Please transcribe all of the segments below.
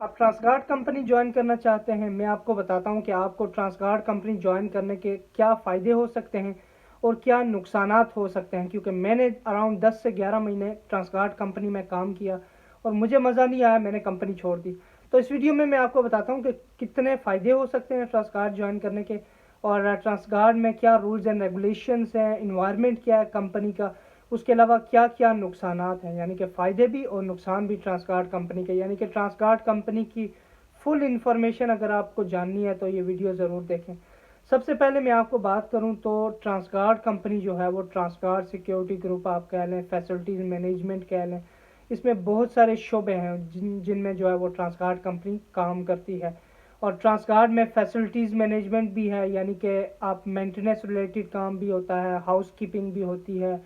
आप Transguard company join करना चाहते हैं, मैं आपको बताता हूं कि आपको ट्रांसगार्ड कंपनी ज्वाइन करने के क्या फ़ायदे हो सकते हैं और क्या नुकसानात हो सकते हैं। क्योंकि मैंने अराउंड 10 से 11 महीने ट्रांसगार्ड कंपनी में काम किया और मुझे मज़ा नहीं आया, मैंने कंपनी छोड़ दी। तो इस वीडियो में मैं आपको बताता हूँ कि कितने फ़ायदे हो सकते हैं ट्रांसगार्ड ज्वाइन करने के, और ट्रांसगार्ड में क्या रूल्स एंड रेगुलेशंस हैं, इन्वायरमेंट क्या है कंपनी का, उसके अलावा क्या क्या नुकसानात हैं, यानी कि फ़ायदे भी और नुकसान भी ट्रांसगार्ड कंपनी के। यानी कि ट्रांसगार्ड कंपनी की फुल इंफॉर्मेशन अगर आपको जाननी है तो ये वीडियो ज़रूर देखें। सबसे पहले मैं आपको बात करूं तो ट्रांसगार्ड कंपनी जो है वो ट्रांसगार्ड सिक्योरिटी ग्रुप आप कह लें, फैसिलिटीज़ मैनेजमेंट कह लें, इसमें बहुत सारे शोबे हैं जिनमें जो है वो ट्रांसगार्ड कंपनी काम करती है। और ट्रांसगार्ड में फैसिलिटीज़ मैनेजमेंट भी है, यानी कि आप मेंटेनेंस रिलेटेड काम भी होता है, हाउस कीपिंग भी होती है,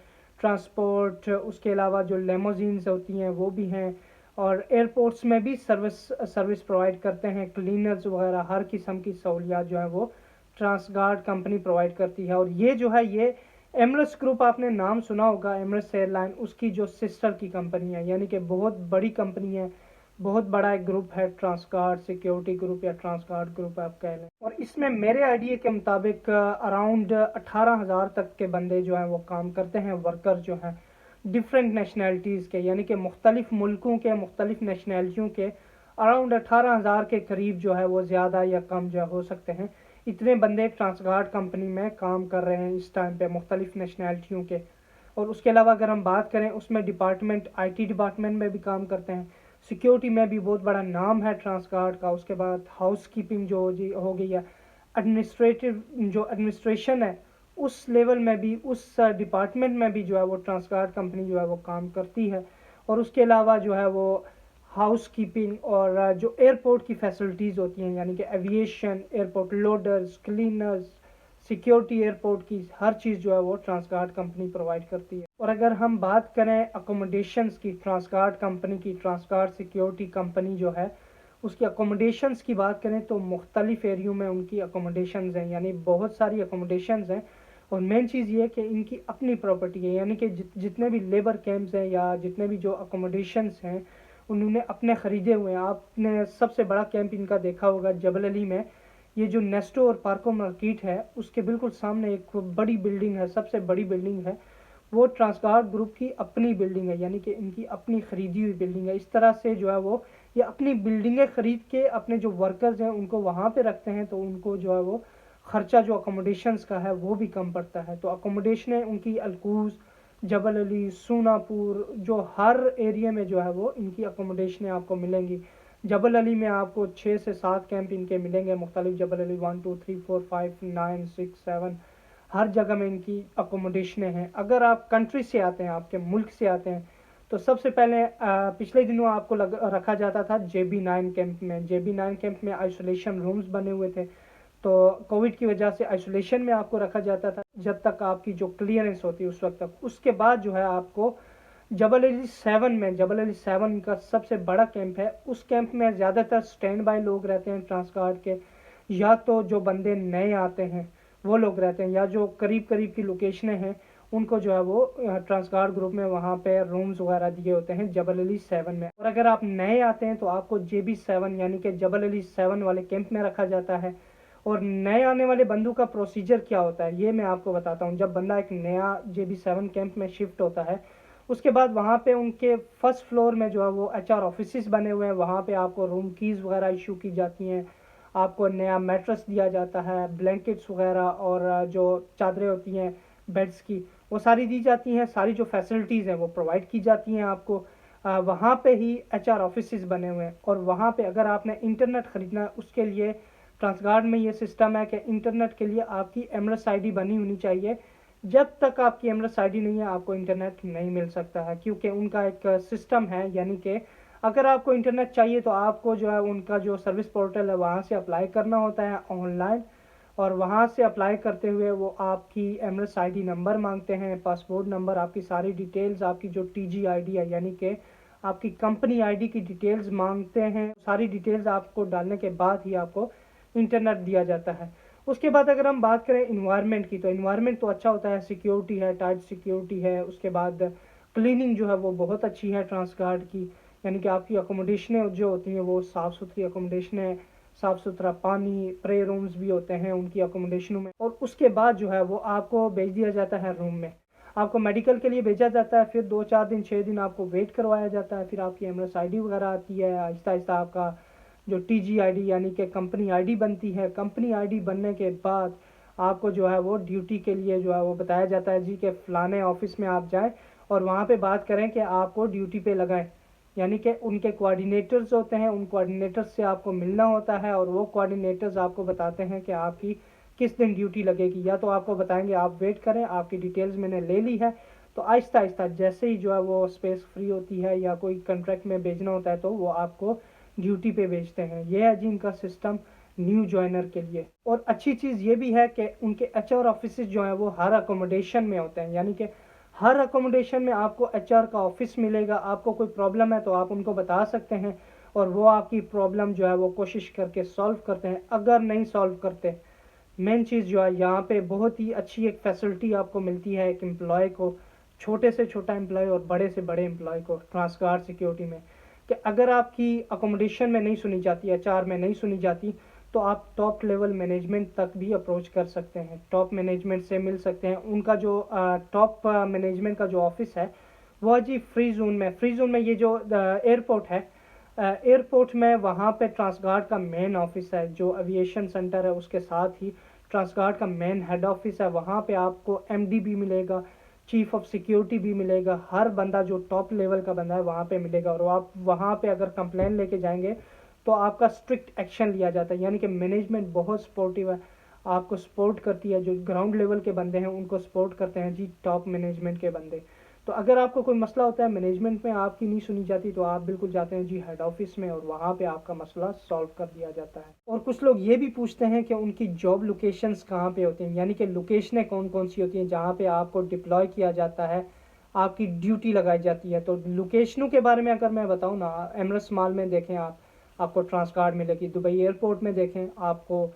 ट्रांसपोर्ट, उसके अलावा जो लेमोजीन्स होती हैं वो भी हैं, और एयरपोर्ट्स में भी सर्विस प्रोवाइड करते हैं, क्लीनर्स वगैरह हर किस्म की सहूलियात जो है वो ट्रांसगार्ड कंपनी प्रोवाइड करती है। और ये जो है ये एमरेट्स ग्रुप, आपने नाम सुना होगा एमरेट्स एयरलाइन, उसकी जो सिस्टर की कंपनी है, यानी कि बहुत बड़ी कंपनी है, बहुत बड़ा एक ग्रुप है ट्रांसगार्ड सिक्योरिटी ग्रुप या ट्रांसगार्ड ग्रुप आप कह लें। और इसमें मेरे आइडिया के मुताबिक अराउंड 18,000 तक के बंदे जो हैं वो काम करते हैं, वर्कर जो हैं डिफरेंट नेशनैलिटीज़ के, यानी कि मुख्तलिफ मुल्कों के, मुख्तलिफ नेशनैलिटियों के। अराउंड 18,000 के करीब जो है वो ज़्यादा या कम जो हो सकते हैं, इतने बंदे ट्रांसगार्ड कंपनी में काम कर रहे हैं इस टाइम पे, मुख्तलिफ नेशनैलिटियों के। और उसके अलावा अगर हम बात करें, उसमें डिपार्टमेंट आईटी डिपार्टमेंट में भी काम करते हैं, सिक्योरिटी में भी बहुत बड़ा नाम है ट्रांसगार्ड का। उसके बाद हाउस कीपिंग जो हो गई है, एडमिनिस्ट्रेटिव जो एडमिनिस्ट्रेशन है उस लेवल में भी, उस डिपार्टमेंट में भी जो है वो ट्रांसगार्ड कंपनी जो है वो काम करती है। और उसके अलावा जो है वो हाउस कीपिंग और जो एयरपोर्ट की फैसिलिटीज़ होती हैं, यानी कि aviation, airport loaders, cleaners, security airport की हर चीज़ जो है वो ट्रांसगार्ड कंपनी प्रोवाइड करती है। और अगर हम बात करें अकोमोडेशंस की, ट्रांसगार्ड कंपनी की, ट्रांसगार्ड सिक्योरिटी कंपनी जो है उसकी अकोमोडेशंस की बात करें तो मुख्तलिफ एरियो में उनकी अकोमोडेशंस हैं, यानी बहुत सारी अकोमोडेशंस हैं। और मेन चीज़ ये है कि इनकी अपनी प्रॉपर्टी है, यानी कि जितने भी लेबर कैंप्स हैं या जितने भी जो अकोमोडेशंस हैं उन्होंने अपने ख़रीदे हुए हैं। आपने सबसे बड़ा कैंप इनका देखा होगा जबल अली में, ये जो नेस्टो और पार्को मार्केट है उसके बिल्कुल सामने एक बड़ी बिल्डिंग है, सबसे बड़ी बिल्डिंग है, वो ट्रांसगार्ड ग्रुप की अपनी बिल्डिंग है, यानी कि इनकी अपनी ख़रीदी हुई बिल्डिंग है। इस तरह से जो है वो ये अपनी बिल्डिंगें ख़रीद के अपने जो वर्कर्स हैं उनको वहाँ पे रखते हैं, तो उनको जो है वो ख़र्चा जो अकोमोडेशंस का है वो भी कम पड़ता है। तो अकोमोडेशनें उनकी अलकूज़, जबल अली, सूनापुर, जो हर एरिया में जो है वो इनकी अकोमोडेशनें आपको मिलेंगी। जबल अली में आपको 6 से 7 कैंप इनके मिलेंगे, मुख्तलिफ जबल अली 1 2 3 4 5 9 6 7, हर जगह में इनकी अकोमोडेशनें हैं। अगर आप कंट्री से आते हैं, आपके मुल्क से आते हैं, तो सबसे पहले पिछले दिनों आपको रखा जाता था JB9 कैंप में। JB9 कैंप में आइसोलेशन रूम्स बने हुए थे, तो कोविड की वजह से आइसोलेशन में आपको रखा जाता था जब तक आपकी जो क्लियरेंस होती है उस वक्त तक। उसके बाद जो है आपको जबल अली 7 में, जबल अली 7 का सबसे बड़ा कैंप है, उस कैंप में ज़्यादातर स्टैंड बाय लोग रहते हैं ट्रांसगार्ड के, या तो जो बंदे नए आते हैं वो लोग रहते हैं, या जो करीब करीब की लोकेशनें हैं उनको जो है वो ट्रांसगार्ड ग्रुप में वहाँ पे रूम्स वगैरह दिए होते हैं जबल अली 7 में। और अगर आप नए आते हैं तो आपको JB7 यानी कि जबल अली 7 वाले कैंप में रखा जाता है। और नए आने वाले बंदों का प्रोसीजर क्या होता है ये मैं आपको बताता हूँ। जब बंदा एक नया JB7 कैंप में शिफ्ट होता है, उसके बाद वहाँ पे उनके फर्स्ट फ्लोर में जो है वो HR ऑफिस बने हुए हैं, वहाँ पे आपको रूम कीज़ वगैरह इशू की जाती हैं, आपको नया मैट्रेस दिया जाता है, ब्लैंकेट्स वगैरह और जो चादरें होती हैं बेड्स की वो सारी दी जाती हैं, सारी जो फैसिलिटीज़ हैं वो प्रोवाइड की जाती हैं आपको। वहाँ पे ही HR ऑफिस बने हुए हैं। और वहाँ पे अगर आपने इंटरनेट ख़रीदना है, उसके लिए ट्रांसगार्ड में ये सिस्टम है कि इंटरनेट के लिए आपकी एमरेट्स ID बनी होनी चाहिए। जब तक आपकी एमरेट्स ID नहीं है आपको इंटरनेट नहीं मिल सकता है, क्योंकि उनका एक सिस्टम है, यानी कि अगर आपको इंटरनेट चाहिए तो आपको जो है उनका जो सर्विस पोर्टल है वहाँ से अप्लाई करना होता है ऑनलाइन। और वहाँ से अप्लाई करते हुए वो आपकी एमरेट्स ID नंबर मांगते हैं, पासपोर्ट नंबर, आपकी सारी डिटेल्स, आपकी जो TG ID है यानी कि आपकी कंपनी ID की डिटेल्स मांगते हैं। सारी डिटेल्स आपको डालने के बाद ही आपको इंटरनेट दिया जाता है। उसके बाद अगर हम बात करें इन्वायरमेंट की, तो इन्वायरमेंट तो अच्छा होता है, सिक्योरिटी है, टाइट सिक्योरिटी है। उसके बाद क्लीनिंग जो है वो बहुत अच्छी है ट्रांसगार्ड की, यानी कि आपकी अकोमोडेशनें जो होती हैं वो साफ़ सुथरी अकोमोडेशन है, साफ़ सुथरा पानी, प्रे रूम्स भी होते हैं उनकी अकोमोडेशनों में, और उसके बाद जो है वो आपको भेज दिया जाता है रूम में। आपको मेडिकल के लिए भेजा जाता है, फिर 2-4 दिन 6 दिन आपको वेट करवाया जाता है, फिर आपकी एमएस आईडी वगैरह आती है, आहिस्ता आहिस्ता आपका जो टीजी आईडी यानी कि कंपनी आईडी बनती है। कंपनी आईडी बनने के बाद आपको जो है वो ड्यूटी के लिए जो है वो बताया जाता है जी कि फ़लाने ऑफिस में आप जाएं और वहाँ पे बात करें कि आपको ड्यूटी पे लगाएं। यानी कि उनके कोऑर्डिनेटर्स होते हैं, उन कोऑर्डिनेटर्स से आपको मिलना होता है और वो कोऑर्डिनेटर्स आपको बताते हैं कि आपकी किस दिन ड्यूटी लगेगी। या तो आपको बताएंगे आप वेट करें, आपकी डिटेल्स मैंने ले ली है, तो आहिस्ता आहिस्ता जैसे ही जो है वो स्पेस फ्री होती है या कोई कॉन्ट्रैक्ट में भेजना होता है तो वो आपको ड्यूटी पे भेजते हैं। ये है जी इनका सिस्टम न्यू ज्वाइनर के लिए। और अच्छी चीज़ ये भी है कि उनके एचआर ऑफिस जो है वो हर अकोमोडेशन में होते हैं, यानी कि हर अकोमोडेशन में आपको एचआर का ऑफिस मिलेगा। आपको कोई प्रॉब्लम है तो आप उनको बता सकते हैं और वो आपकी प्रॉब्लम जो है वो कोशिश करके सॉल्व करते हैं। अगर नहीं सॉल्व करते, मेन चीज़ जो है यहाँ पे बहुत ही अच्छी एक फैसिलिटी आपको मिलती है एक एम्प्लॉय को, छोटे से छोटा एम्प्लॉय और बड़े से बड़े एम्प्लॉय को ट्रांस गार्ड सिक्योरिटी में, कि अगर आपकी अकोमोडेशन में नहीं सुनी जाती, एचआर में नहीं सुनी जाती, तो आप टॉप लेवल मैनेजमेंट तक भी अप्रोच कर सकते हैं, टॉप मैनेजमेंट से मिल सकते हैं। उनका जो टॉप मैनेजमेंट का जो ऑफिस है वो जी फ्री जोन में, फ्री जोन में ये जो एयरपोर्ट है, एयरपोर्ट में वहाँ पे ट्रांसगार्ड का मेन ऑफिस है, जो एविएशन सेंटर है उसके साथ ही ट्रांसगार्ड का मेन हेड ऑफिस है। वहाँ पे आपको एमडी भी मिलेगा, चीफ ऑफ सिक्योरिटी भी मिलेगा, हर बंदा जो टॉप लेवल का बंदा है वहाँ पे मिलेगा। और आप वहाँ पे अगर कंप्लेन लेके जाएंगे तो आपका स्ट्रिक्ट एक्शन लिया जाता है। यानी कि मैनेजमेंट बहुत सपोर्टिव है, आपको सपोर्ट करती है। जो ग्राउंड लेवल के बंदे हैं उनको सपोर्ट करते हैं जी टॉप मैनेजमेंट के बंदे। तो अगर आपको कोई मसला होता है मैनेजमेंट में, आपकी नहीं सुनी जाती, तो आप बिल्कुल जाते हैं जी हेड ऑफिस में और वहाँ पे आपका मसला सॉल्व कर दिया जाता है। और कुछ लोग ये भी पूछते हैं कि उनकी जॉब लोकेशंस कहाँ पे होती हैं, यानी कि लोकेशनें कौन कौन सी होती हैं जहाँ पे आपको डिप्लॉय किया जाता है, आपकी ड्यूटी लगाई जाती है। तो लोकेशनों के बारे में अगर मैं बताऊँ ना, एमरेट्स माल में देखें आप, आपको ट्रांसगार्ड मिलेगी। दुबई एयरपोर्ट में देखें आपको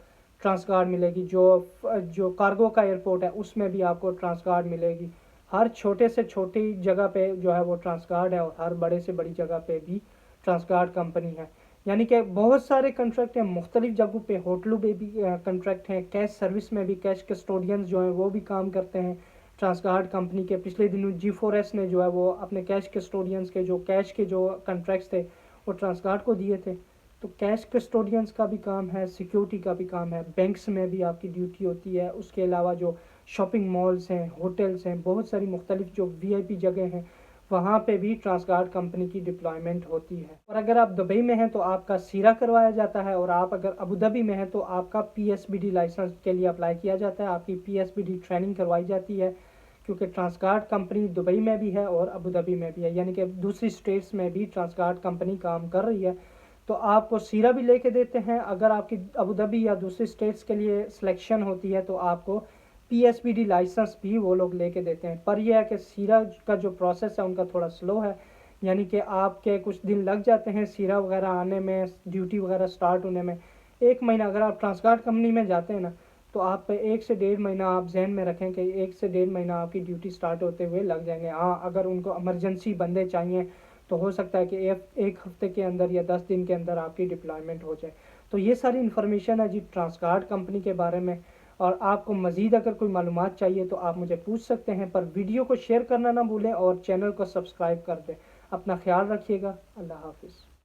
ट्रांसगार्ड मिलेगी। जो कार्गो का एयरपोर्ट है उसमें भी आपको ट्रांसगार्ड मिलेगी। हर छोटे से छोटी जगह पे जो है वो ट्रांसगार्ड है और हर बड़े से बड़ी जगह पे भी ट्रांसगार्ड कंपनी है। यानी कि बहुत सारे कॉन्ट्रैक्ट हैं मुख्तलिफ जगहों पे, होटलों पे भी कॉन्ट्रैक्ट हैं, कैश सर्विस में भी कैश कस्टोडियंस जो हैं वो भी काम करते हैं ट्रांसगार्ड कंपनी के। पिछले दिनों G4S ने जो है वो अपने कैश कस्टोडियंस के जो कैश के जो कॉन्ट्रैक्ट्स थे वो ट्रांसगार्ड को दिए थे। तो कैश कस्टोडियंस का भी काम है, सिक्योरिटी का भी काम है, बैंक्स में भी आपकी ड्यूटी होती है। उसके अलावा जो शॉपिंग मॉल्स हैं, होटल्स हैं, बहुत सारी मुख्तलिफ जो VIP जगह हैं वहाँ पे भी ट्रांसगार्ड कंपनी की डिप्लॉयमेंट होती है। और अगर आप दुबई में हैं तो आपका सीरा करवाया जाता है, और आप अगर अबू धाबी में हैं तो आपका PSBD लाइसेंस के लिए अप्लाई किया जाता है, आपकी PSBD ट्रेनिंग करवाई जाती है। क्योंकि ट्रांसगार्ड कंपनी दुबई में भी है और अबू धाबी में भी है, यानी कि दूसरी स्टेट्स में भी ट्रांसगार्ड कंपनी काम कर रही है। तो आपको सीरा भी लेके देते हैं। अगर आपकी अबू धाबी या दूसरी स्टेट्स के लिए सिलेक्शन होती है तो आपको PSBD लाइसेंस भी वो लोग लेके देते हैं। पर यह है कि सीरा का जो प्रोसेस है उनका थोड़ा स्लो है, यानी कि आपके कुछ दिन लग जाते हैं सीरा वगैरह आने में, ड्यूटी वगैरह स्टार्ट होने में। 1 महीना अगर आप ट्रांसगार्ड कंपनी में जाते हैं ना, तो आप 1 से 1.5 महीना आप जहन में रखें कि 1 से 1.5 महीना आपकी ड्यूटी स्टार्ट होते हुए लग जाएंगे। हाँ, अगर उनको इमरजेंसी बंदे चाहिए तो हो सकता है कि एक हफ्ते के अंदर या 10 दिन के अंदर आपकी डिप्लॉयमेंट हो जाए। तो ये सारी इन्फॉर्मेशन है जी ट्रांसगार्ड कंपनी के बारे में। और आपको मज़ीद अगर कोई मालूमात चाहिए तो आप मुझे पूछ सकते हैं, पर वीडियो को शेयर करना ना भूलें और चैनल को सब्सक्राइब कर दें। अपना ख्याल रखिएगा। अल्लाह हाफिज़।